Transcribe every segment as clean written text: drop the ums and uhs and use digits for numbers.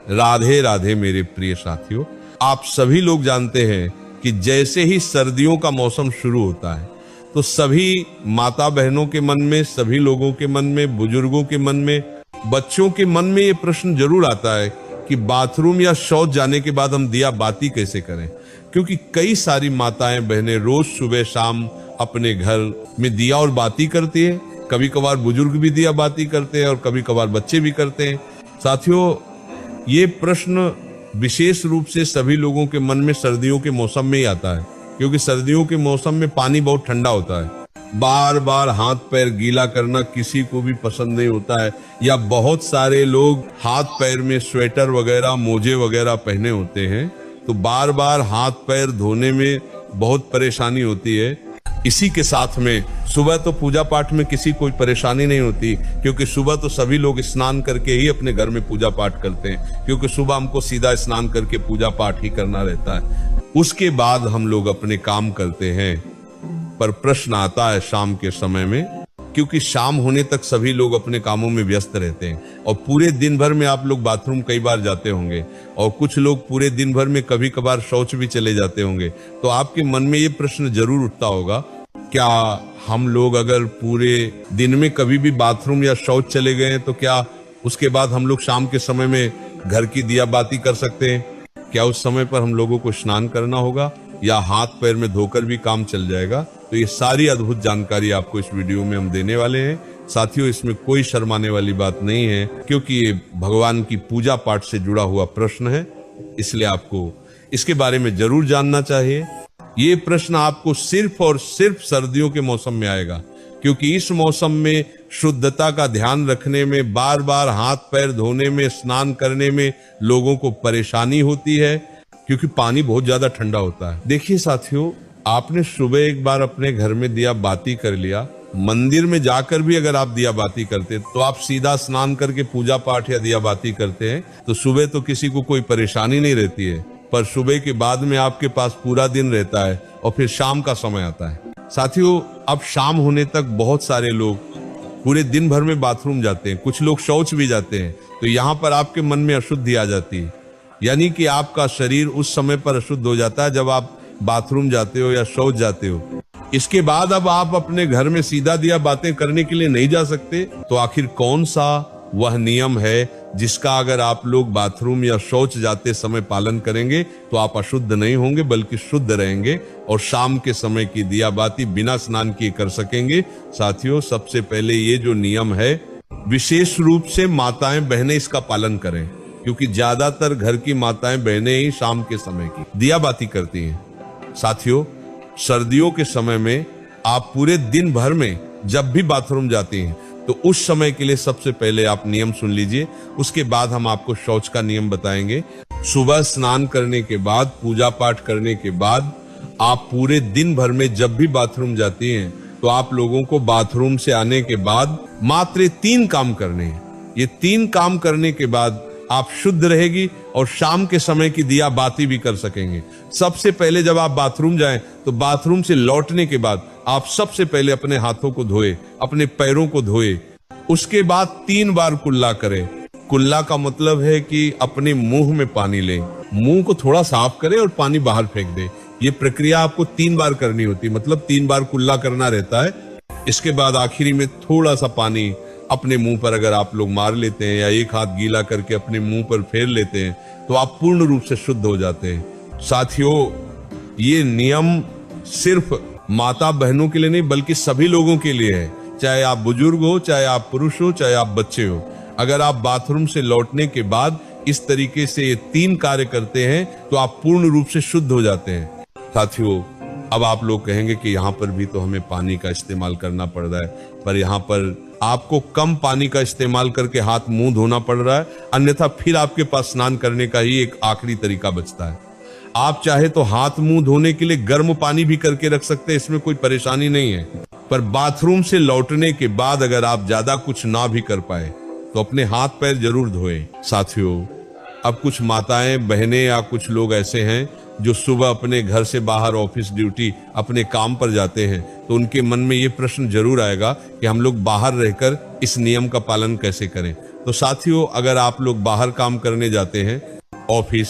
राधे राधे मेरे प्रिय साथियों। आप सभी लोग जानते हैं कि जैसे ही सर्दियों का मौसम शुरू होता है तो सभी माता बहनों के मन में, सभी लोगों के मन में, बुजुर्गों के मन में, बच्चों के मन में ये प्रश्न जरूर आता है कि बाथरूम या शौच जाने के बाद हम दिया बाती कैसे करें। क्योंकि कई सारी माताएं बहनें रोज सुबह शाम अपने घर में दिया और बाती करती है। कभी कभार बुजुर्ग भी दिया बाती करते हैं और कभी कभार बच्चे भी करते हैं। साथियों, ये प्रश्न विशेष रूप से सभी लोगों के मन में सर्दियों के मौसम में ही आता है, क्योंकि सर्दियों के मौसम में पानी बहुत ठंडा होता है। बार बार हाथ पैर गीला करना किसी को भी पसंद नहीं होता है, या बहुत सारे लोग हाथ पैर में स्वेटर वगैरह, मोजे वगैरह पहने होते हैं, तो बार बार हाथ पैर धोने में बहुत परेशानी होती है। इसी के साथ में सुबह तो पूजा पाठ में किसी कोई परेशानी नहीं होती, क्योंकि सुबह तो सभी लोग स्नान करके ही अपने घर में पूजा पाठ करते हैं, क्योंकि सुबह हमको सीधा स्नान करके पूजा पाठ ही करना रहता है। उसके बाद हम लोग अपने काम करते हैं। पर प्रश्न आता है शाम के समय में, क्योंकि शाम होने तक सभी लोग अपने कामों में व्यस्त रहते हैं और पूरे दिन भर में आप लोग बाथरूम कई बार जाते होंगे और कुछ लोग पूरे दिन भर में कभी कभार शौच भी चले जाते होंगे। तो आपके मन में ये प्रश्न जरूर उठता होगा, क्या हम लोग अगर पूरे दिन में कभी भी बाथरूम या शौच चले गए हैं तो क्या उसके बाद हम लोग शाम के समय में घर की दिया बाती कर सकते हैं? क्या उस समय पर हम लोगों को स्नान करना होगा या हाथ पैर में धोकर भी काम चल जाएगा? तो ये सारी अद्भुत जानकारी आपको इस वीडियो में हम देने वाले हैं। साथियों, इसमें कोई शर्माने वाली बात नहीं है, क्योंकि ये भगवान की पूजा पाठ से जुड़ा हुआ प्रश्न है, इसलिए आपको इसके बारे में जरूर जानना चाहिए। ये प्रश्न आपको सिर्फ और सिर्फ सर्दियों के मौसम में आएगा, क्योंकि इस मौसम में शुद्धता का ध्यान रखने में, बार बार हाथ पैर धोने में, स्नान करने में लोगों को परेशानी होती है, क्योंकि पानी बहुत ज्यादा ठंडा होता है। देखिए साथियों, आपने सुबह एक बार अपने घर में दिया बाती कर लिया, मंदिर में जाकर भी अगर आप दिया बाती करते तो आप सीधा स्नान करके पूजा पाठ या दिया बाती करते हैं तो सुबह तो किसी को कोई परेशानी नहीं रहती है। पर सुबह के बाद में आपके पास पूरा दिन रहता है और फिर शाम का समय आता है। साथियों, अब शाम होने तक बहुत सारे लोग पूरे दिन भर में बाथरूम जाते हैं, कुछ लोग शौच भी जाते हैं। तो यहाँ पर आपके मन में अशुद्धि आ जाती है, यानी कि आपका शरीर उस समय पर अशुद्ध हो जाता है जब आप बाथरूम जाते हो या शौच जाते हो। इसके बाद अब आप अपने घर में सीधा दिया बातें करने के लिए नहीं जा सकते। तो आखिर कौन सा वह नियम है जिसका अगर आप लोग बाथरूम या शौच जाते समय पालन करेंगे तो आप अशुद्ध नहीं होंगे बल्कि शुद्ध रहेंगे और शाम के समय की दिया बाती बिना स्नान किए कर सकेंगे? साथियों, सबसे पहले ये जो नियम है, विशेष रूप से माताएं बहनें इसका पालन करें, क्योंकि ज्यादातर घर की माताएं बहनें ही शाम के समय की दिया बाती करती हैं। साथियों, सर्दियों के समय में आप पूरे दिन भर में जब भी बाथरूम जाती हैं तो उस समय के लिए सबसे पहले आप नियम सुन लीजिए, उसके बाद हम आपको शौच का नियम बताएंगे। सुबह स्नान करने के बाद, पूजा पाठ करने के बाद आप पूरे दिन भर में जब भी बाथरूम जाती हैं तो आप लोगों को बाथरूम से आने के बाद मात्र 3 काम करने हैं। ये 3 काम करने के बाद आप शुद्ध रहेगी और शाम के समय की दिया बाती भी कर सकेंगे। सबसे पहले जब आप बाथरूम जाएं तो बाथरूम से लौटने के बाद आप सबसे पहले अपने हाथों को धोए, अपने पैरों को धोए, उसके बाद 3 बार कुल्ला करें। कुल्ला का मतलब है कि अपने मुंह में पानी लें, मुंह को थोड़ा साफ करें और पानी बाहर फेंक दें। ये प्रक्रिया आपको 3 बार करनी होती है, मतलब 3 बार कुल्ला करना रहता है। इसके बाद आखिरी में थोड़ा सा पानी अपने मुंह पर अगर आप लोग मार लेते हैं या एक हाथ गीला करके अपने मुंह पर फेर लेते हैं तो आप पूर्ण रूप से शुद्ध हो जाते हैं। साथियों, ये नियम सिर्फ माता बहनों के लिए नहीं बल्कि सभी लोगों के लिए है, चाहे आप बुजुर्ग हो, चाहे आप पुरुष हो, चाहे आप बच्चे हो। अगर आप बाथरूम से लौटने के बाद इस तरीके से ये 3 कार्य करते हैं तो आप पूर्ण रूप से शुद्ध हो जाते हैं। साथियों, अब आप लोग कहेंगे कि यहाँ पर भी तो हमें पानी का इस्तेमाल करना पड़ रहा है, पर यहाँ पर आपको कम पानी का इस्तेमाल करके हाथ मुंह धोना पड़ रहा है, अन्यथा फिर आपके पास स्नान करने का ही एक आखिरी तरीका बचता है। आप चाहे तो हाथ मुंह धोने के लिए गर्म पानी भी करके रख सकते हैं, इसमें कोई परेशानी नहीं है। पर बाथरूम से लौटने के बाद अगर आप ज्यादा कुछ ना भी कर पाए तो अपने हाथ पैर जरूर धोएं। साथियों, अब कुछ माताएं बहनें या कुछ लोग ऐसे हैं जो सुबह अपने घर से बाहर ऑफिस ड्यूटी अपने काम पर जाते हैं, तो उनके मन में ये प्रश्न जरूर आएगा कि हम लोग बाहर रहकर इस नियम का पालन कैसे करें। तो साथियों, अगर आप लोग बाहर काम करने जाते हैं, ऑफिस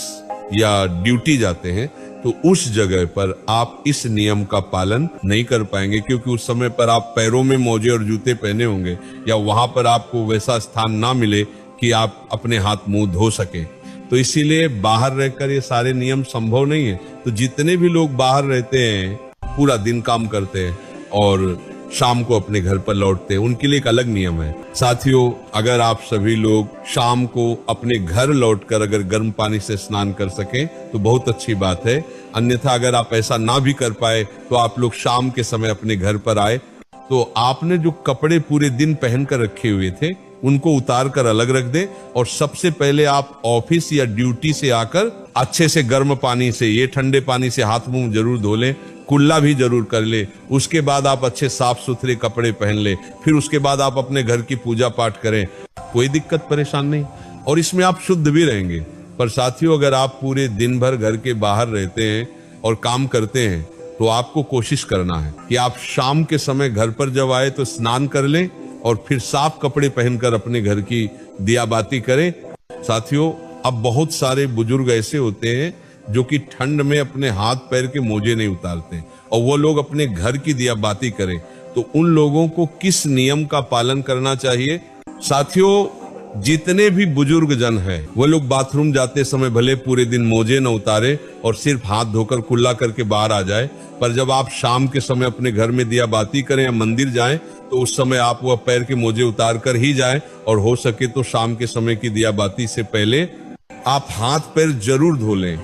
या ड्यूटी जाते हैं, तो उस जगह पर आप इस नियम का पालन नहीं कर पाएंगे, क्योंकि उस समय पर आप पैरों में मोजे और जूते पहने होंगे, या वहां पर आपको वैसा स्थान ना मिले कि आप अपने हाथ मुंह धो सके। तो इसीलिए बाहर रहकर ये सारे नियम संभव नहीं है। तो जितने भी लोग बाहर रहते हैं, पूरा दिन काम करते हैं और शाम को अपने घर पर लौटते हैं, उनके लिए एक अलग नियम है। साथियों, अगर आप सभी लोग शाम को अपने घर लौटकर अगर गर्म पानी से स्नान कर सकें तो बहुत अच्छी बात है। अन्यथा अगर आप ऐसा ना भी कर पाए तो आप लोग शाम के समय अपने घर पर आए, तो आपने जो कपड़े पूरे दिन पहन कर रखे हुए थे उनको उतार कर अलग रख दे, और सबसे पहले आप ऑफिस या ड्यूटी से आकर अच्छे से गर्म पानी से, ये ठंडे पानी से हाथ मुंह जरूर धो लें, कुल्ला भी जरूर कर ले। उसके बाद आप अच्छे साफ सुथरे कपड़े पहन ले, फिर उसके बाद आप अपने घर की पूजा पाठ करें, कोई दिक्कत परेशान नहीं, और इसमें आप शुद्ध भी रहेंगे। पर साथियों, अगर आप पूरे दिन भर घर के बाहर रहते हैं और काम करते हैं, तो आपको कोशिश करना है कि आप शाम के समय घर पर जब आए तो स्नान कर लें और फिर साफ कपड़े पहनकर अपने घर की दिया बाती करें। साथियों, अब बहुत सारे बुजुर्ग ऐसे होते हैं जो कि ठंड में अपने हाथ पैर के मोजे नहीं उतारते, और वो लोग अपने घर की दिया बाती करें, तो उन लोगों को किस नियम का पालन करना चाहिए? साथियों, जितने भी बुजुर्ग जन हैं, वो लोग बाथरूम जाते समय भले पूरे दिन मोजे न उतारे और सिर्फ हाथ धोकर कुल्ला करके बाहर आ जाए, पर जब आप शाम के समय अपने घर में दिया बाती करें या मंदिर जाएं, तो उस समय आप वह पैर के मोजे उतार कर ही जाएं, और हो सके तो शाम के समय की दिया बाती से पहले आप हाथ पैर जरूर धो लें।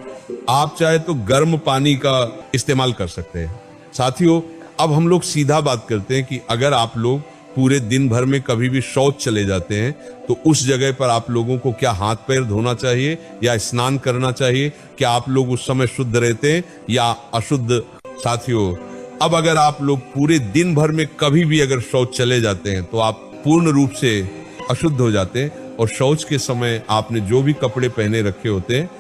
आप चाहे तो गर्म पानी का इस्तेमाल कर सकते हैं। साथियों, अब हम लोग सीधा बात करते हैं कि अगर आप लोग पूरे दिन भर में कभी भी शौच चले जाते हैं, तो उस जगह पर आप लोगों को क्या हाथ पैर धोना चाहिए या स्नान करना चाहिए? क्या आप लोग उस समय शुद्ध रहते हैं या अशुद्ध? साथियों, अब अगर आप लोग पूरे दिन भर में कभी भी अगर शौच चले जाते हैं, तो आप पूर्ण रूप से अशुद्ध हो जाते हैं, और शौच के समय आपने जो भी कपड़े पहने रखे होते हैं,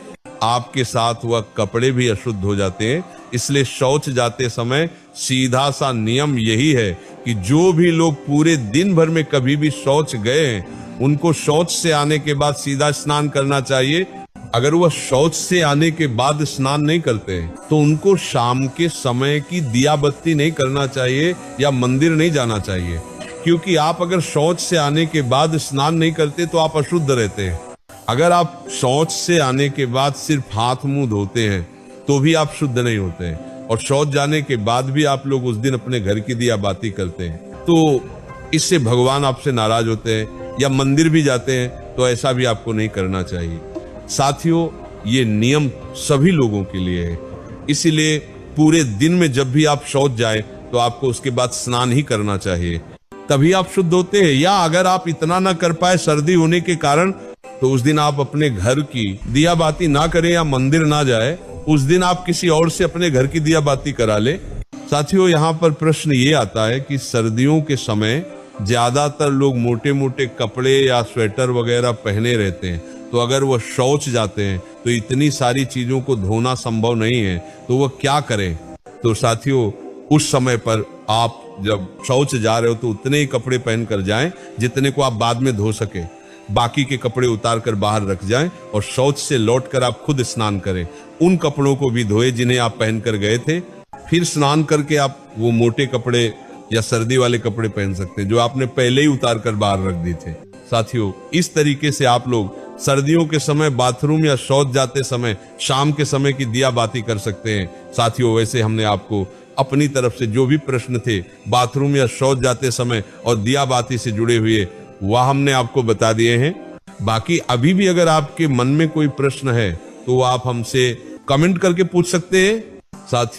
आपके साथ वह कपड़े भी अशुद्ध हो जाते हैं। इसलिए शौच जाते समय सीधा सा नियम यही है कि जो भी लोग पूरे दिन भर में कभी भी शौच गए हैं, उनको शौच से आने के बाद सीधा स्नान करना चाहिए। अगर वह शौच से आने के बाद स्नान नहीं करते हैं, तो उनको शाम के समय की दिया बत्ती नहीं करना चाहिए या मंदिर नहीं जाना चाहिए, क्योंकि आप अगर शौच से आने के बाद स्नान नहीं करते तो आप अशुद्ध रहते हैं। अगर आप शौच से आने के बाद सिर्फ हाथ मुंह धोते हैं तो भी आप शुद्ध नहीं होते हैं, और शौच जाने के बाद भी आप लोग उस दिन अपने घर की दिया बाती करते हैं, तो इससे भगवान आपसे नाराज होते हैं, या मंदिर भी जाते हैं तो ऐसा भी आपको नहीं करना चाहिए। साथियों, ये नियम सभी लोगों के लिए है, इसीलिए पूरे दिन में जब भी आप शौच जाए तो आपको उसके बाद स्नान ही करना चाहिए, तभी आप शुद्ध होते हैं। या अगर आप इतना ना कर पाए सर्दी होने के कारण, तो उस दिन आप अपने घर की दिया बाती ना करें या मंदिर ना जाए, उस दिन आप किसी और से अपने घर की दिया बाती करा ले। साथियों, यहाँ पर प्रश्न ये आता है कि सर्दियों के समय ज्यादातर लोग मोटे मोटे कपड़े या स्वेटर वगैरह पहने रहते हैं, तो अगर वह शौच जाते हैं तो इतनी सारी चीजों को धोना संभव नहीं है, तो वह क्या करें? तो साथियों, उस समय पर आप जब शौच जा रहे हो तो उतने ही कपड़े पहन कर जाएं जितने को आप बाद में धो सके, बाकी के कपड़े उतार कर बाहर रख जाएं, और शौच से लौटकर आप खुद स्नान करें। उन कपड़ों को भी धोए जिन्हें आप पहन कर गए थे, फिर स्नान करके आप वो मोटे कपड़े या सर्दी वाले कपड़े पहन सकते हैं जो आपने पहले ही उतार कर बाहर रख दिए थे। साथियों, इस तरीके से आप लोग सर्दियों के समय बाथरूम या शौच जाते समय शाम के समय की दिया बाती कर सकते हैं। साथियों, वैसे हमने आपको अपनी तरफ से जो भी प्रश्न थे बाथरूम या शौच जाते समय और दिया बाती से जुड़े हुए, वह हमने आपको बता दिए हैं। बाकी अभी भी अगर आपके मन में कोई प्रश्न है तो आप हमसे कमेंट करके पूछ सकते हैं। साथियों,